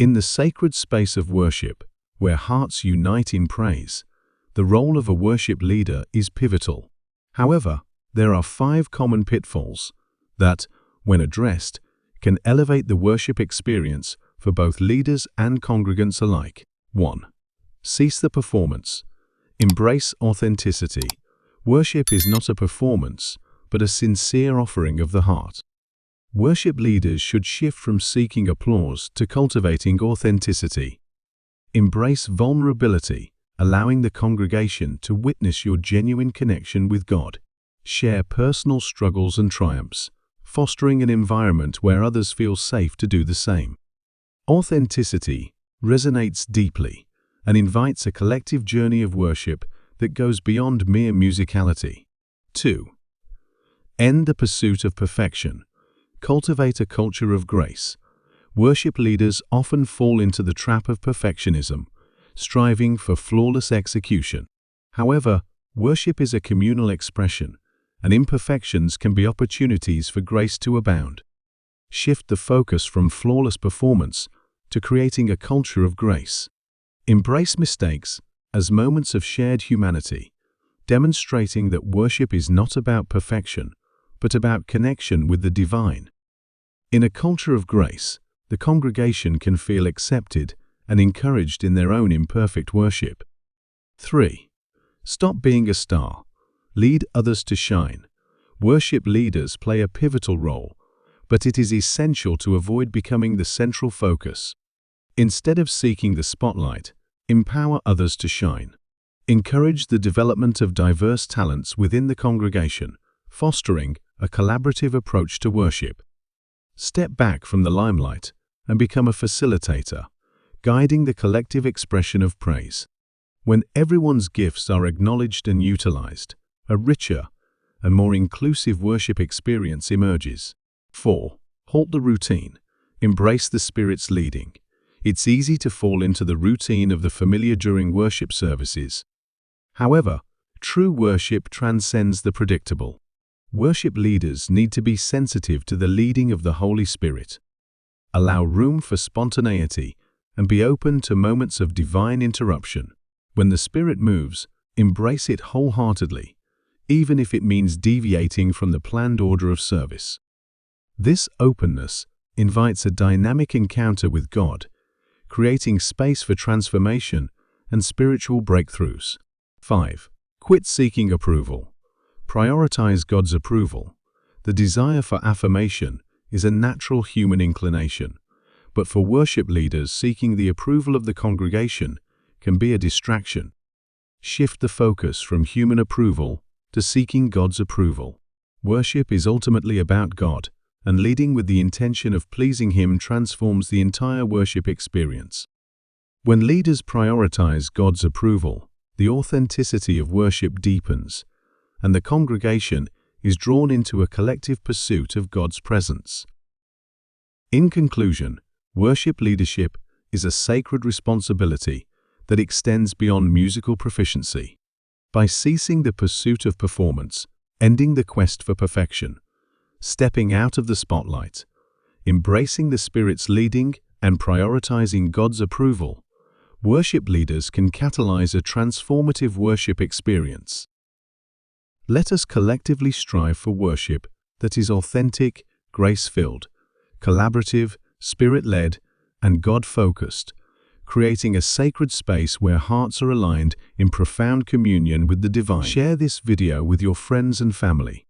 In the sacred space of worship, where hearts unite in praise, the role of a worship leader is pivotal. However, there are 5 common pitfalls that, when addressed, can elevate the worship experience for both leaders and congregants alike. 1. Cease the performance. Embrace authenticity. Worship is not a performance, but a sincere offering of the heart. Worship leaders should shift from seeking applause to cultivating authenticity. Embrace vulnerability, allowing the congregation to witness your genuine connection with God. Share personal struggles and triumphs, fostering an environment where others feel safe to do the same. Authenticity resonates deeply and invites a collective journey of worship that goes beyond mere musicality. 2. End the pursuit of perfection. Cultivate a culture of grace. Worship leaders often fall into the trap of perfectionism, striving for flawless execution. However, worship is a communal expression, and imperfections can be opportunities for grace to abound. Shift the focus from flawless performance to creating a culture of grace. Embrace mistakes as moments of shared humanity, demonstrating that worship is not about perfection, but about connection with the divine. In a culture of grace, the congregation can feel accepted and encouraged in their own imperfect worship. 3. Stop being a star. Lead others to shine. Worship leaders play a pivotal role, but it is essential to avoid becoming the central focus. Instead of seeking the spotlight, empower others to shine. Encourage the development of diverse talents within the congregation, fostering a collaborative approach to worship. Step back from the limelight and become a facilitator, guiding the collective expression of praise. When everyone's gifts are acknowledged and utilized, a richer and more inclusive worship experience emerges. 4. Halt the routine. Embrace the Spirit's leading. It's easy to fall into the routine of the familiar during worship services. However, true worship transcends the predictable. Worship leaders need to be sensitive to the leading of the Holy Spirit. Allow room for spontaneity and be open to moments of divine interruption. When the Spirit moves, embrace it wholeheartedly, even if it means deviating from the planned order of service. This openness invites a dynamic encounter with God, creating space for transformation and spiritual breakthroughs. 5. Quit seeking approval. Prioritize God's approval. The desire for affirmation is a natural human inclination, but for worship leaders, seeking the approval of the congregation can be a distraction. Shift the focus from human approval to seeking God's approval. Worship is ultimately about God, and leading with the intention of pleasing Him transforms the entire worship experience. When leaders prioritize God's approval, the authenticity of worship deepens, and the congregation is drawn into a collective pursuit of God's presence. In conclusion, worship leadership is a sacred responsibility that extends beyond musical proficiency. By ceasing the pursuit of performance, ending the quest for perfection, stepping out of the spotlight, embracing the Spirit's leading, and prioritizing God's approval, worship leaders can catalyze a transformative worship experience. Let us collectively strive for worship that is authentic, grace-filled, collaborative, Spirit-led, and God-focused, creating a sacred space where hearts are aligned in profound communion with the divine. Share this video with your friends and family,